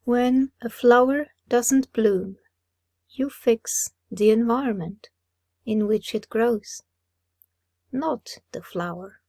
When a flower doesn't bloom, you fix the environment in which it grows, not the flower.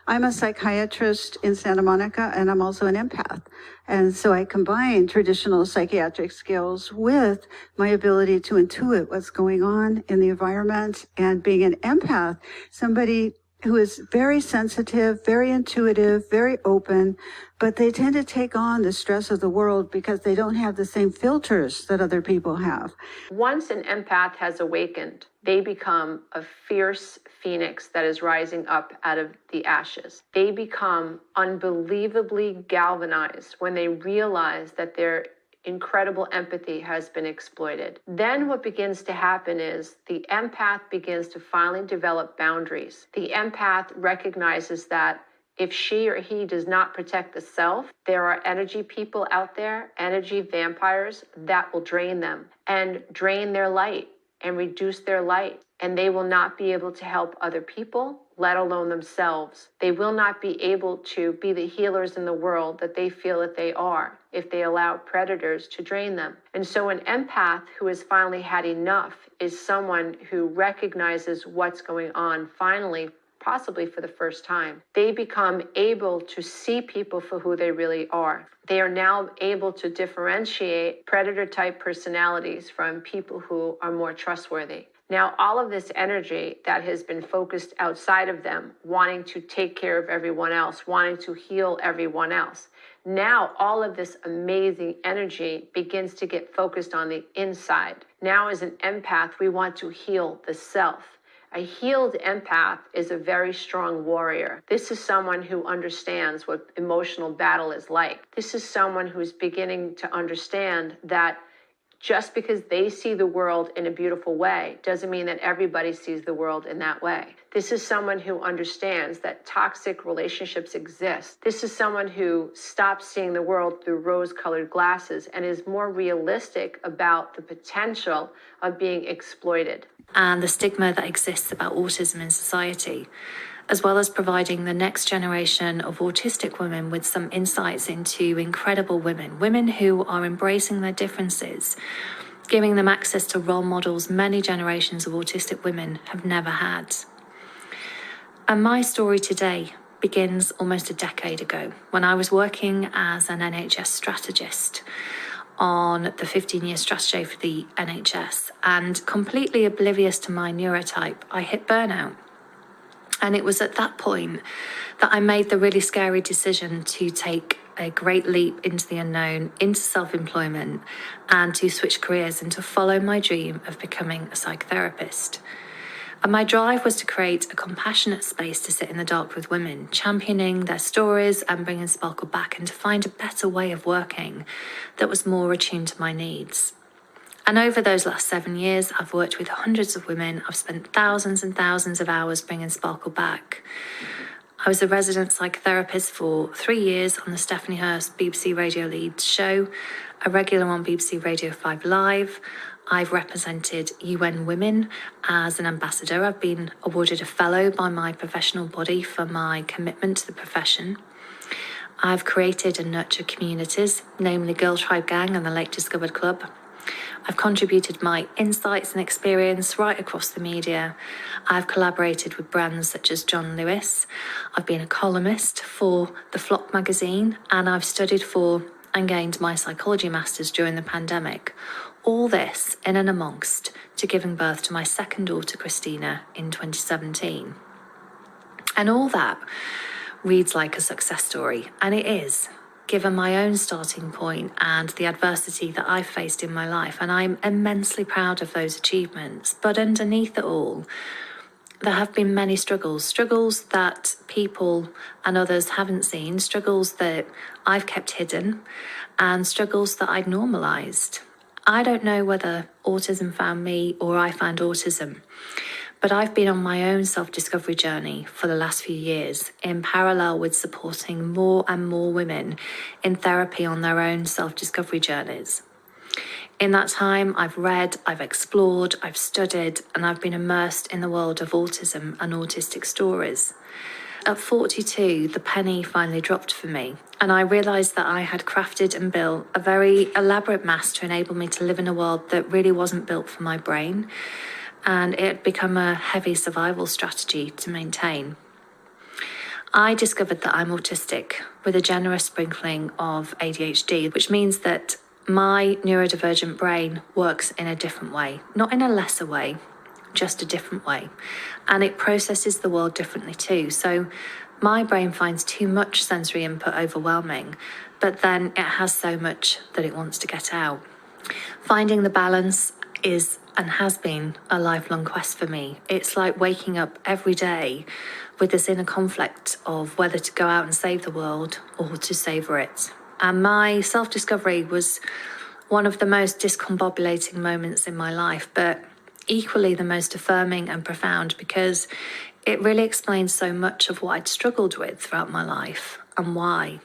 I'm a psychiatrist in Santa Monica, and I'm also an empath. And so I combine traditional psychiatric skills with my ability to intuit what's going on in the environment. And being an empath, somebody who is very sensitive, very intuitive, very open, but they tend to take on the stress of the world because they don't have the same filters that other people have. Once an empath has awakened, they become a fierce phoenix that is rising up out of the ashes. They become unbelievably galvanized when they realize that their incredible empathy has been exploited. Then what begins to happen is the empath begins to finally develop boundaries. The empath recognizes that if she or he does not protect the self, there are energy people out there, energy vampires, that will drain them and drain their light and reduce their light. And they will not be able to help other people, let alone themselves. They will not be able to be the healers in the world that they feel that they are if they allow predators to drain them. And so an empath who has finally had enough is someone who recognizes what's going on finally, possibly for the first time. They become able to see people for who they really are. They are now able to differentiate predator-type personalities from people who are more trustworthy. Now, all of this energy that has been focused outside of them, wanting to take care of everyone else, wanting to heal everyone else, now all of this amazing energy begins to get focused on the inside. Now, as an empath, we want to heal the self. A healed empath is a very strong warrior. This is someone who understands what emotional battle is like. This is someone who's beginning to understand that just because they see the world in a beautiful way doesn't mean that everybody sees the world in that way. This is someone who understands that toxic relationships exist. This is someone who stops seeing the world through rose-colored glasses and is more realistic about the potential of being exploited. And the stigma that exists about autism in society, as well as providing the next generation of autistic women with some insights into incredible women who are embracing their differences, giving them access to role models many generations of autistic women have never had. And my story today begins almost a decade ago when I was working as an NHS strategist on the 15-year strategy for the NHS, and completely oblivious to my neurotype, I hit burnout. And it was at that point that I made the really scary decision to take a great leap into the unknown, into self-employment, and to switch careers and to follow my dream of becoming a psychotherapist. And my drive was to create a compassionate space to sit in the dark with women, championing their stories and bringing sparkle back, and to find a better way of working that was more attuned to my needs. And over those last 7 years, I've worked with hundreds of women. I've spent thousands and thousands of hours bringing sparkle back. I was a resident psychotherapist for 3 years on the Stephanie Hurst BBC Radio Leeds show, a regular on BBC Radio 5 Live. I've represented UN Women as an ambassador. I've been awarded a fellow by my professional body for my commitment to the profession. I've created and nurtured communities, namely Girl Tribe Gang and the Lake Discovered Club. I've contributed my insights and experience right across the media. I've collaborated with brands such as John Lewis. I've been a columnist for The Flock magazine, and I've studied for and gained my psychology masters during the pandemic. All this in and amongst to giving birth to my second daughter, Christina, in 2017. And all that reads like a success story, and it is, given my own starting point and the adversity that I've faced in my life, and I'm immensely proud of those achievements. But underneath it all, there have been many struggles that people and others haven't seen, struggles that I've kept hidden, and struggles that I've normalised. I don't know whether autism found me or I found autism, but I've been on my own self-discovery journey for the last few years, in parallel with supporting more and more women in therapy on their own self-discovery journeys. In that time, I've read, I've explored, I've studied, and I've been immersed in the world of autism and autistic stories. at 42, the penny finally dropped for me, and I realised that I had crafted and built a very elaborate mask to enable me to live in a world that really wasn't built for my brain, and it had become a heavy survival strategy to maintain. I discovered that I'm autistic with a generous sprinkling of ADHD, which means that my neurodivergent brain works in a different way, not in a lesser way, just a different way. And it processes the world differently too. So my brain finds too much sensory input overwhelming, but then it has so much that it wants to get out. Finding the balance is and has been a lifelong quest for me. It's like waking up every day with this inner conflict of whether to go out and save the world or to savour it. And my self-discovery was one of the most discombobulating moments in my life, but equally the most affirming and profound, because it really explains so much of what I'd struggled with throughout my life and why.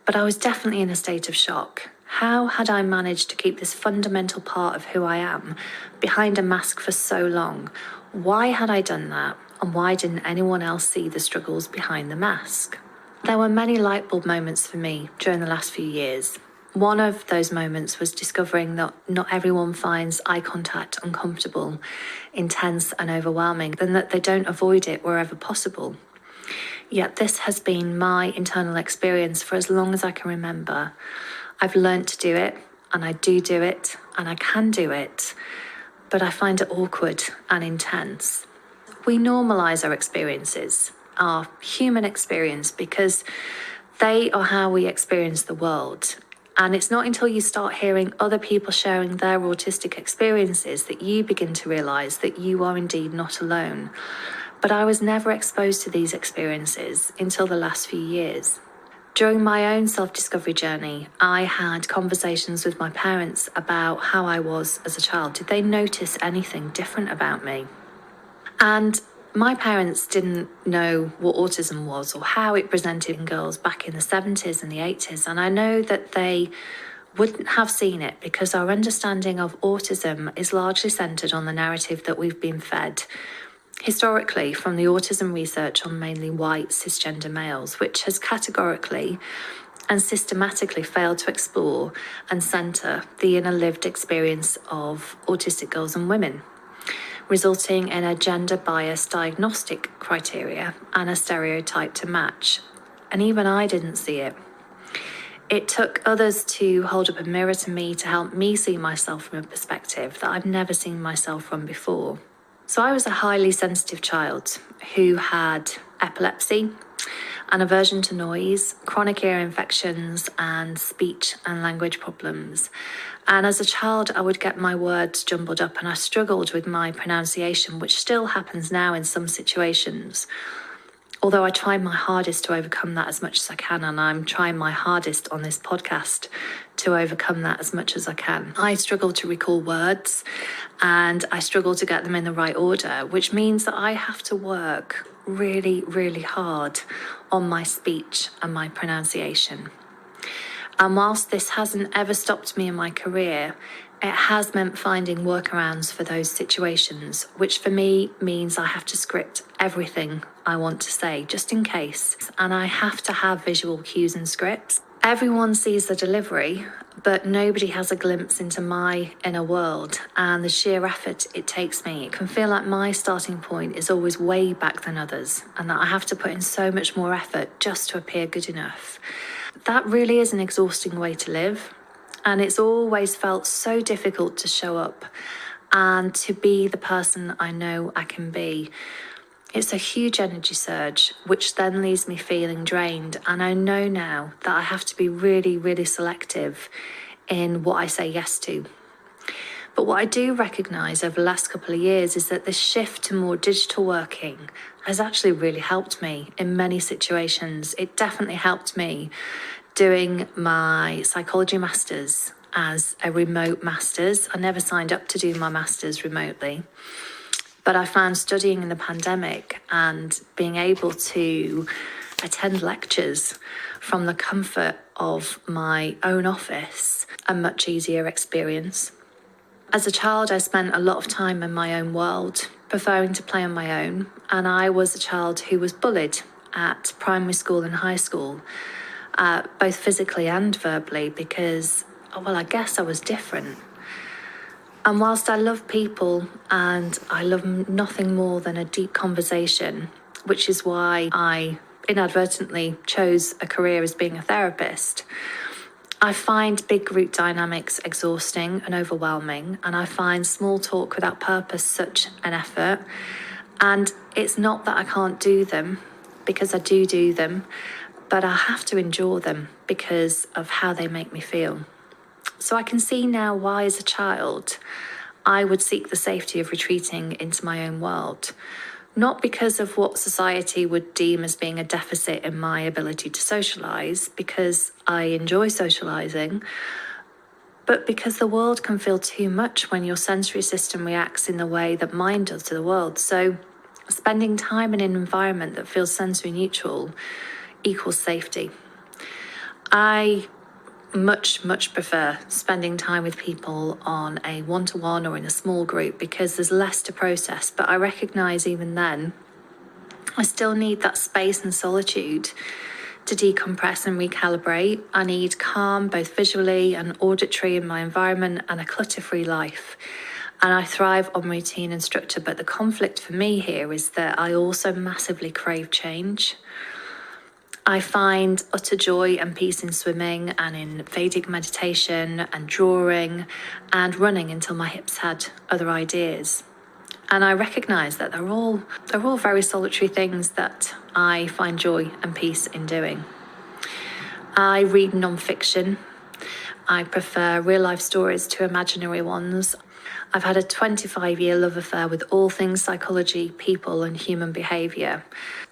But I was definitely in a state of shock. How had I managed to keep this fundamental part of who I am behind a mask for so long? Why had I done that? And why didn't anyone else see the struggles behind the mask? There were many light bulb moments for me during the last few years. One of those moments was discovering that not everyone finds eye contact uncomfortable, intense and overwhelming, and that they don't avoid it wherever possible. Yet this has been my internal experience for as long as I can remember. I've learned to do it, and I do it, and I can do it, but I find it awkward and intense. We normalise our experiences, our human experience, because they are how we experience the world. And it's not until you start hearing other people sharing their autistic experiences that you begin to realise that you are indeed not alone. But I was never exposed to these experiences until the last few years. During my own self-discovery journey, I had conversations with my parents about how I was as a child. Did they notice anything different about me? And my parents didn't know what autism was or how it presented in girls back in the 70s and the 80s. And I know that they wouldn't have seen it because our understanding of autism is largely centred on the narrative that we've been fed historically from the autism research on mainly white cisgender males, which has categorically and systematically failed to explore and centre the inner lived experience of autistic girls and women, resulting in a gender-biased diagnostic criteria and a stereotype to match. And even I didn't see it. It took others to hold up a mirror to me to help me see myself from a perspective that I've never seen myself from before. So I was a highly sensitive child who had epilepsy, an aversion to noise, chronic ear infections, and speech and language problems. And as a child, I would get my words jumbled up and I struggled with my pronunciation, which still happens now in some situations. Although I try my hardest to overcome that as much as I can, and I'm trying my hardest on this podcast to overcome that as much as I can. I struggle to recall words and I struggle to get them in the right order, which means that I have to work really, really hard on my speech and my pronunciation. And whilst this hasn't ever stopped me in my career, it has meant finding workarounds for those situations, which for me means I have to script everything I want to say, just in case. And I have to have visual cues and scripts. Everyone sees the delivery, but nobody has a glimpse into my inner world and the sheer effort it takes me. It can feel like my starting point is always way back than others, and that I have to put in so much more effort just to appear good enough. That really is an exhausting way to live. And it's always felt so difficult to show up and to be the person I know I can be. It's a huge energy surge, which then leaves me feeling drained. And I know now that I have to be really, really selective in what I say yes to. But what I do recognise over the last couple of years is that this shift to more digital working has actually really helped me in many situations. It definitely helped me doing my psychology masters as a remote masters. I never signed up to do my masters remotely, but I found studying in the pandemic and being able to attend lectures from the comfort of my own office a much easier experience. As a child, I spent a lot of time in my own world, preferring to play on my own, and I was a child who was bullied at primary school and high school, both physically and verbally, because, well, I guess I was different. And whilst I love people and I love nothing more than a deep conversation, which is why I inadvertently chose a career as being a therapist, I find big group dynamics exhausting and overwhelming, and I find small talk without purpose such an effort. And it's not that I can't do them, because I do them, but I have to endure them because of how they make me feel. So I can see now why, as a child, I would seek the safety of retreating into my own world. Not because of what society would deem as being a deficit in my ability to socialise, because I enjoy socialising, but because the world can feel too much when your sensory system reacts in the way that mine does to the world. So spending time in an environment that feels sensory neutral equals safety. I much prefer spending time with people on a one-to-one or in a small group because there's less to process. But I recognise even then, I still need that space and solitude to decompress and recalibrate. I need calm, both visually and auditory, in my environment, and a clutter-free life. And I thrive on routine and structure. But the conflict for me here is that I also massively crave change. I find utter joy and peace in swimming and in Vedic meditation and drawing and running until my hips had other ideas. And I recognise that they're all very solitary things that I find joy and peace in doing. I read non-fiction. I prefer real-life stories to imaginary ones. I've had a 25-year love affair with all things psychology, people, and human behaviour.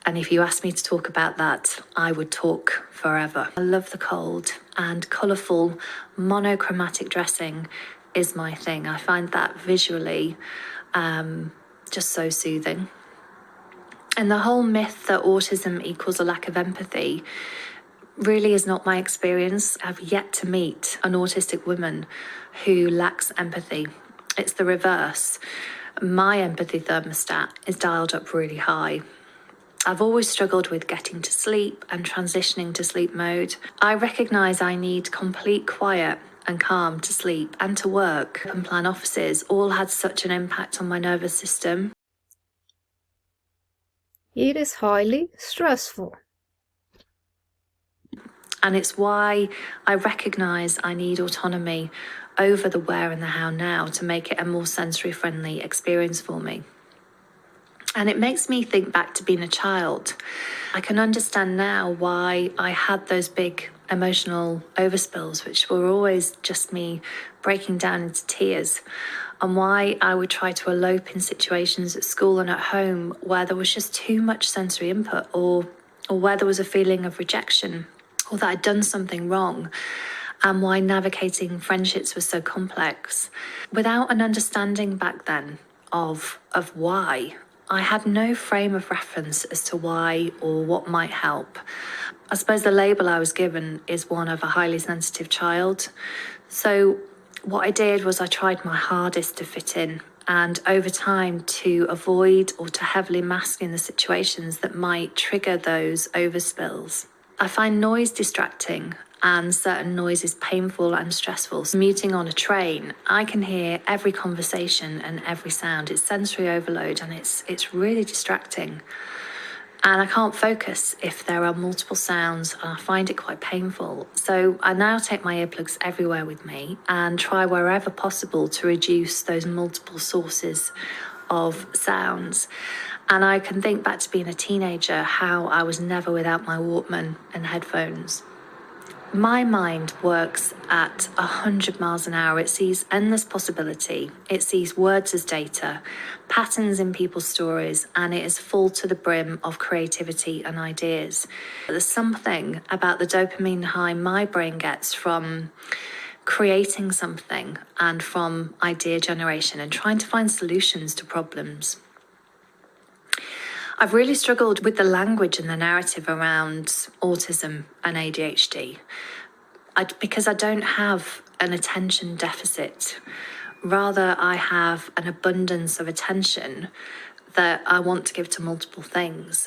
And if you asked me to talk about that, I would talk forever. I love the cold, and colourful, monochromatic dressing is my thing. I find that visually just so soothing. And the whole myth that autism equals a lack of empathy really is not my experience. I've yet to meet an autistic woman who lacks empathy. It's the reverse. My empathy thermostat is dialed up really high. I've always struggled with getting to sleep and transitioning to sleep mode. I recognise I need complete quiet and calm to sleep and to work. Open plan offices all had such an impact on my nervous system. It is highly stressful. And it's why I recognise I need autonomy over the where and the how now to make it a more sensory friendly experience for me. And it makes me think back to being a child. I can understand now why I had those big emotional overspills, which were always just me breaking down into tears, and why I would try to elope in situations at school and at home where there was just too much sensory input, or where there was a feeling of rejection, or that I'd done something wrong, and why navigating friendships was so complex. Without an understanding back then of why, I had no frame of reference as to why or what might help. I suppose the label I was given is one of a highly sensitive child. So what I did was I tried my hardest to fit in, and over time to avoid or to heavily mask in the situations that might trigger those overspills. I find noise distracting and certain noises painful and stressful. Commuting on a train, I can hear every conversation and every sound. It's sensory overload, and it's really distracting. And I can't focus if there are multiple sounds, and I find it quite painful. So I now take my earplugs everywhere with me and try wherever possible to reduce those multiple sources of sounds. And I can think back to being a teenager, how I was never without my Walkman and headphones. My mind works at 100 miles an hour. It sees endless possibility. It sees words as data, patterns in people's stories, and it is full to the brim of creativity and ideas. There's something about the dopamine high my brain gets from creating something and from idea generation and trying to find solutions to problems. I've really struggled with the language and the narrative around autism and ADHD because I don't have an attention deficit. Rather, I have an abundance of attention that I want to give to multiple things.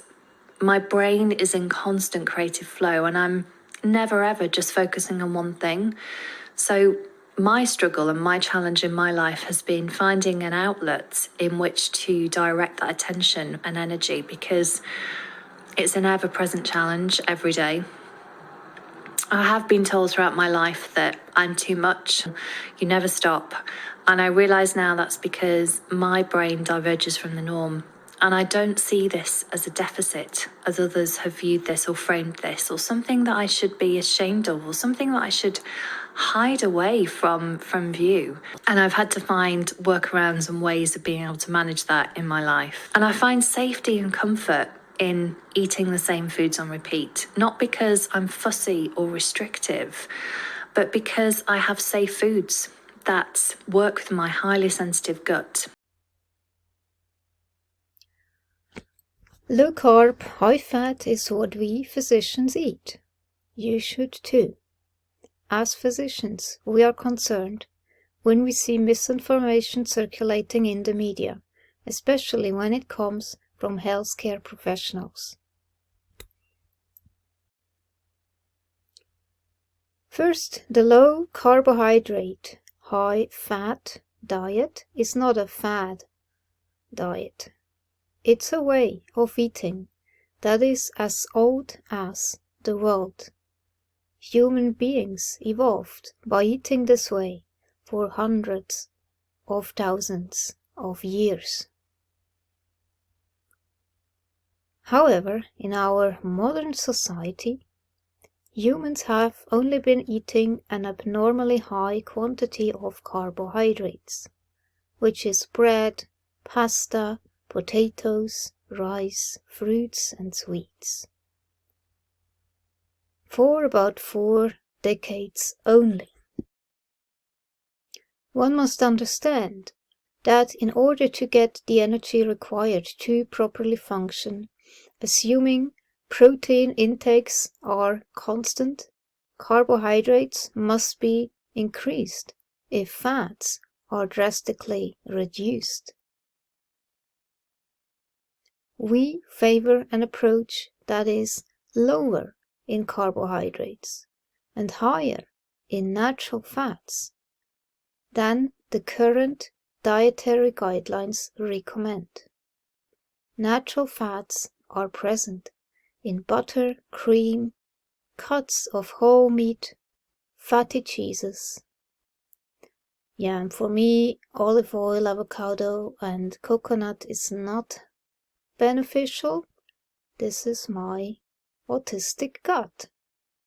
my brain is in constant creative flow and I'm never ever just focusing on one thing. So my struggle and my challenge in my life has been finding an outlet in which to direct that attention and energy, because it's an ever-present challenge every day. I have been told throughout my life that I'm too much, you never stop. And I realise now that's because my brain diverges from the norm. And I don't see this as a deficit, as others have viewed this or framed this, or something that I should be ashamed of, or something that I should hide away from view. And I've had to find workarounds and ways of being able to manage that in my life. And I find safety and comfort in eating the same foods on repeat, not because I'm fussy or restrictive, but because I have safe foods that work with my highly sensitive gut. Low carb, high fat is what we physicians eat. You should too. As physicians, we are concerned when we see misinformation circulating in the media, especially when it comes from healthcare professionals. First, the low carbohydrate, high fat diet is not a fad diet. It's a way of eating that is as old as the world. Human beings evolved by eating this way for hundreds of thousands of years. However, in our modern society, humans have only been eating an abnormally high quantity of carbohydrates, which is bread, pasta, potatoes, rice, fruits, and sweets, for about 4 decades only. One must understand that in order to get the energy required to properly function, assuming protein intakes are constant, carbohydrates must be increased if fats are drastically reduced. We favor an approach that is lower in carbohydrates and higher in natural fats than the current dietary guidelines recommend. Natural fats are present in butter, cream, cuts of whole meat, fatty cheeses. Yeah, and for me, olive oil, avocado, and coconut is not beneficial. This is my autistic gut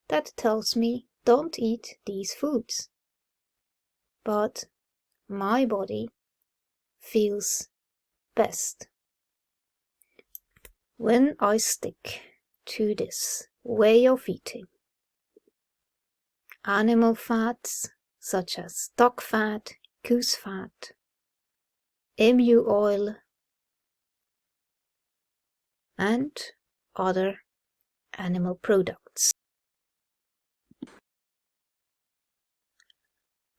that tells me don't eat these foods. But my body feels best when I stick to this way of eating. Animal fats such as duck fat, goose fat, emu oil, and other animal products.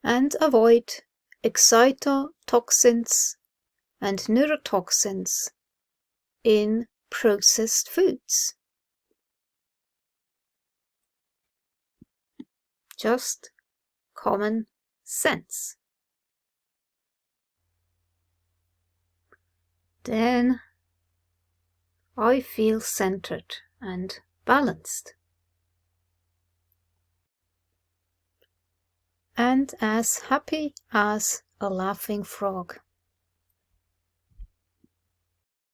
And avoid excitotoxins and neurotoxins in processed foods. Just common sense. Then I feel centered and balanced, and as happy as a laughing frog.